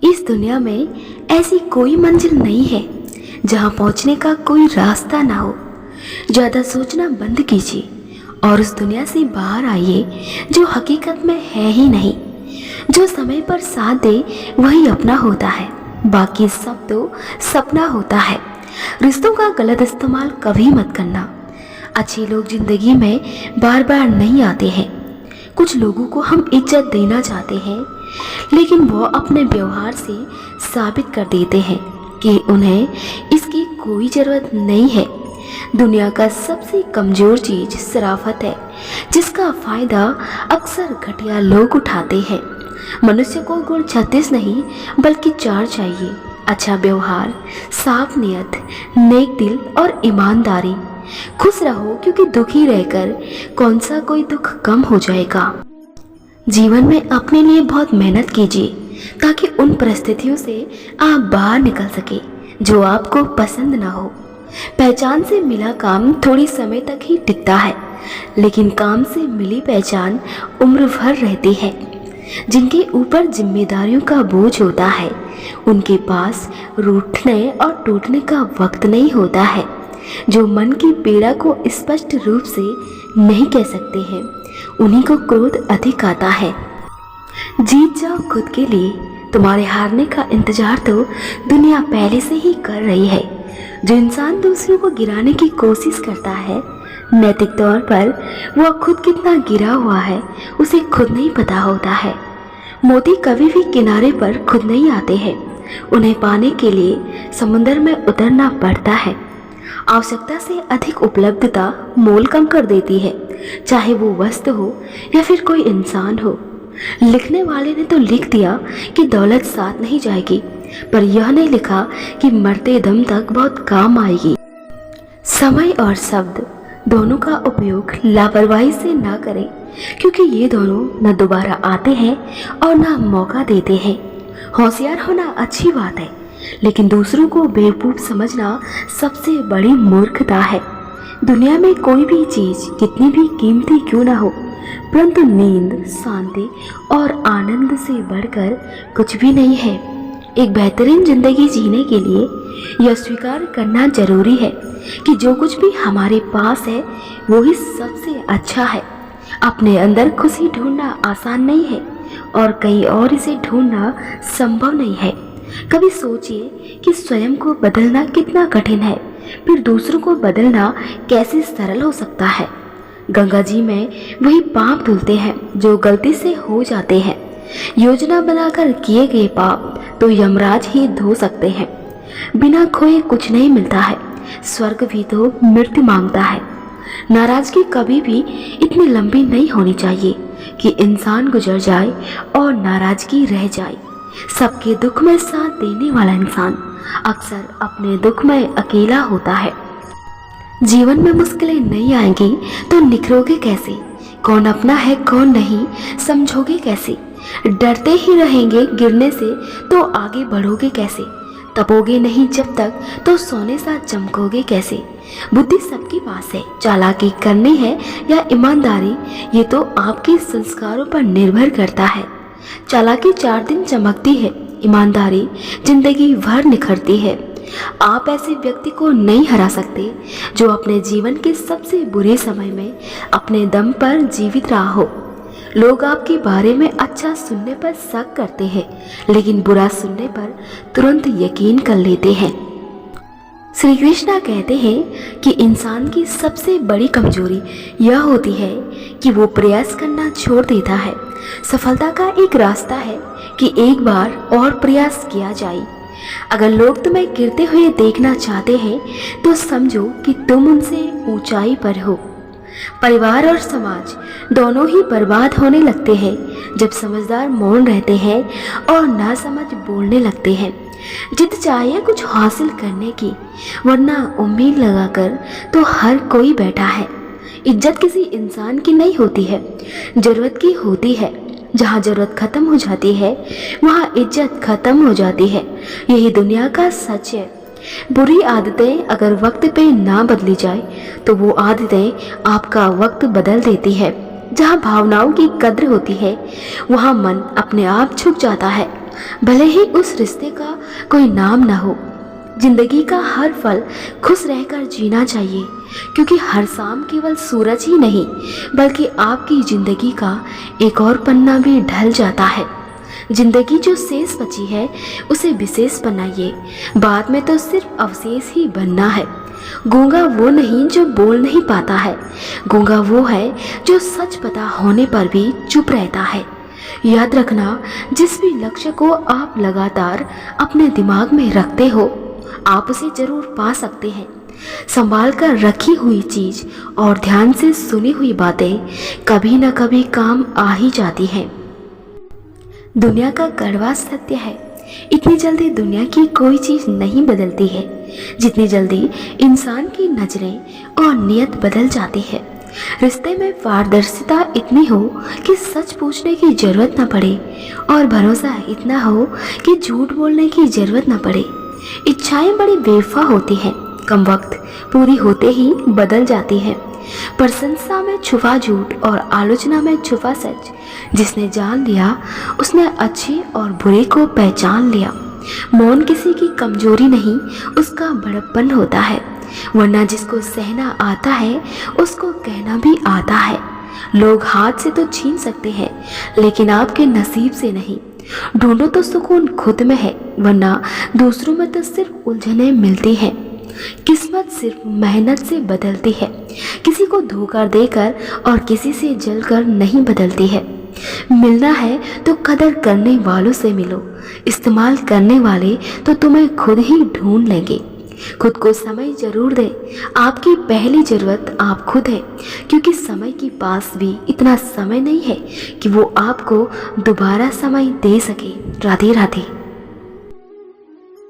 इस दुनिया में ऐसी कोई मंजिल नहीं है जहां पहुंचने का कोई रास्ता ना हो। ज़्यादा सोचना बंद कीजिए और उस दुनिया से बाहर आइए जो हकीकत में है ही नहीं। जो समय पर साथ दे वही अपना होता है, बाकी सब तो सपना होता है। रिश्तों का गलत इस्तेमाल कभी मत करना। अच्छे लोग जिंदगी में बार बार नहीं आते हैं। कुछ लोगों को हम इज्जत देना चाहते हैं, लेकिन वो अपने व्यवहार से साबित कर देते हैं कि उन्हें इसकी कोई ज़रूरत नहीं है। दुनिया का सबसे कमज़ोर चीज़ शराफत है, जिसका फ़ायदा अक्सर घटिया लोग उठाते हैं। मनुष्य को गुण 36 नहीं बल्कि 4 चाहिए। अच्छा व्यवहार, साफ नियत, नेक दिल और ईमानदारी। खुश रहो, क्योंकि दुखी रहकर कौन सा कोई दुख कम हो जाएगा। जीवन में अपने लिए बहुत मेहनत कीजिए ताकि उन परिस्थितियों से आप बाहर निकल सके जो आपको पसंद ना हो। पहचान से मिला काम थोड़ी समय तक ही टिकता है, लेकिन काम से मिली पहचान उम्र भर रहती है। जिनके ऊपर जिम्मेदारियों का बोझ होता है, उनके पास रूठने और टूटने का वक्त नहीं होता है। जो मन की पीड़ा को स्पष्ट रूप से नहीं कह सकते हैं, उन्हीं को क्रोध अधिक आता है। जीत जाओ खुद के लिए। तुम्हारे हारने का इंतजार तो दुनिया पहले से ही कर रही है। जो इंसान दूसरों को गिराने की कोशिश करता है, नैतिक तौर पर वह खुद कितना गिरा हुआ है उसे खुद नहीं पता होता है। मोती कभी भी किनारे पर खुद नहीं आते हैं, उन्हें पाने के लिए समुद्र में उतरना पड़ता है। आवश्यकता से अधिक उपलब्धता मोल कम कर देती है, चाहे वो वस्तु हो या फिर कोई इंसान हो। लिखने वाले ने तो लिख दिया कि दौलत साथ नहीं जाएगी, पर यह नहीं लिखा कि मरते दम तक बहुत काम आएगी। समय और शब्द दोनों का उपयोग लापरवाही से ना करें, क्योंकि ये दोनों न दोबारा आते हैं और न मौका देते हैं। होशियार होना अच्छी बात है, लेकिन दूसरों को बेवकूफ़ समझना सबसे बड़ी मूर्खता है। दुनिया में कोई भी चीज़ कितनी भी कीमती क्यों ना हो, परंतु नींद, शांति और आनंद से बढ़कर कुछ भी नहीं है। एक बेहतरीन जिंदगी जीने के लिए यह स्वीकार करना जरूरी है कि जो कुछ भी हमारे पास है वो ही सबसे अच्छा है। अपने अंदर खुशी ढूंढना आसान नहीं है और कहीं और इसे ढूंढना संभव नहीं है। कभी सोचिए कि स्वयं को बदलना कितना कठिन है, फिर दूसरों को बदलना कैसे सरल हो सकता है। गंगा जी में वही पाप धुलते हैं जो गलती से हो जाते हैं। योजना बनाकर किए गए पाप तो यमराज ही धो सकते हैं। बिना खोए कुछ नहीं मिलता है, स्वर्ग भी तो मृत्यु मांगता है। नाराजगी कभी भी इतनी लंबी नहीं होनी चाहिए कि इंसान गुजर जाए और नाराजगी रह जाए। सबके दुख में साथ देने वाला इंसान अक्सर अपने दुख में अकेला होता है। जीवन में मुश्किलें नहीं आएंगी तो निखरोगे कैसे? कौन अपना है कौन नहीं समझोगे कैसे? डरते ही रहेंगे गिरने से तो आगे बढ़ोगे कैसे? तपोगे नहीं जब तक तो सोने सा चमकोगे कैसे? बुद्धि सबके पास है, चालाकी करनी है या ईमानदारी, ये तो आपके संस्कारों पर निर्भर करता है। चालाकी 4 दिन चमकती है, ईमानदारी जिंदगी भर निखरती है। आप ऐसे व्यक्ति को नहीं हरा सकते जो अपने जीवन के सबसे बुरे समय में अपने दम पर जीवित रहा हो। लोग आपके बारे में अच्छा सुनने पर शक करते हैं, लेकिन बुरा सुनने पर तुरंत यकीन कर लेते हैं। श्री कृष्णा कहते हैं कि इंसान की सबसे बड़ी कमजोरी यह होती है कि वो प्रयास करना छोड़ देता है। सफलता का एक रास्ता है कि एक बार और प्रयास किया जाए। अगर लोग तुम्हें गिरते हुए देखना चाहते हैं तो समझो कि तुम उनसे ऊंचाई पर हो। परिवार और समाज दोनों ही बर्बाद होने लगते हैं जब समझदार मौन रहते हैं और नासमझ बोलने लगते हैं। जिद चाहिए कुछ हासिल करने की, वरना उम्मीद लगाकर तो हर कोई बैठा है। इज्जत किसी इंसान की नहीं होती है, जरूरत की होती है। जहाँ जरूरत खत्म हो जाती है वहाँ इज्जत खत्म हो जाती है। यही दुनिया का सच है। बुरी आदतें अगर वक्त पे ना बदली जाए तो वो आदतें आपका वक्त बदल देती है। जहाँ भावनाओं की कद्र होती है वहाँ मन अपने आप झुक जाता है। भले ही उस रिश्ते का कोई नाम ना हो। जिंदगी का हर पल खुश रहकर जीना चाहिए, क्योंकि हर शाम केवल सूरज ही नहीं बल्कि आपकी जिंदगी का एक और पन्ना भी ढल जाता है। जिंदगी जो शेष बची है उसे विशेष बनाइए, बाद में तो सिर्फ अवशेष ही बनना है। गूंगा वो नहीं जो बोल नहीं पाता है, गूंगा वो है जो सच पता होने पर भी चुप रहता है। याद रखना, जिस भी लक्ष्य को आप लगातार अपने दिमाग में रखते हो आप उसे जरूर पा सकते हैं। संभाल कर रखी हुई चीज और ध्यान से सुनी हुई बातें कभी न कभी काम आ ही जाती हैं। दुनिया का कड़वा सत्य है, इतनी जल्दी दुनिया की कोई चीज नहीं बदलती है जितनी जल्दी इंसान की नजरें और नियत बदल जाती है। रिश्ते में पारदर्शिता इतनी हो कि सच पूछने की जरूरत न पड़े और भरोसा इतना हो कि झूठ बोलने की जरूरत न पड़े। इच्छाएं बड़ी बेवफा होती हैं, कम वक्त पूरी होते ही बदल जाती हैं। प्रशंसा में छुपा झूठ और आलोचना में छुपा सच, जिसने जान लिया उसने अच्छे और बुरे को पहचान लिया। मौन किसी की कमजोरी नहीं, उसका बड़प्पन होता है, वरना जिसको सहना आता है उसको कहना भी आता है। लोग हाथ से तो छीन सकते हैं लेकिन आपके नसीब से नहीं। ढूंढो तो सुकून खुद में है, वरना दूसरों में तो सिर्फ उलझनें मिलती हैं। किस्मत सिर्फ मेहनत से बदलती है, किसी को धोखा देकर और किसी से जलकर नहीं बदलती है। मिलना है तो कदर करने वालों से मिलो, इस्तेमाल करने वाले तो तुम्हें खुद ही ढूंढ लेंगे। खुद को समय जरूर दे, आपकी पहली जरूरत आप खुद है, क्योंकि समय के पास भी इतना समय नहीं है कि वो आपको दोबारा समय दे सके। राधे राधे।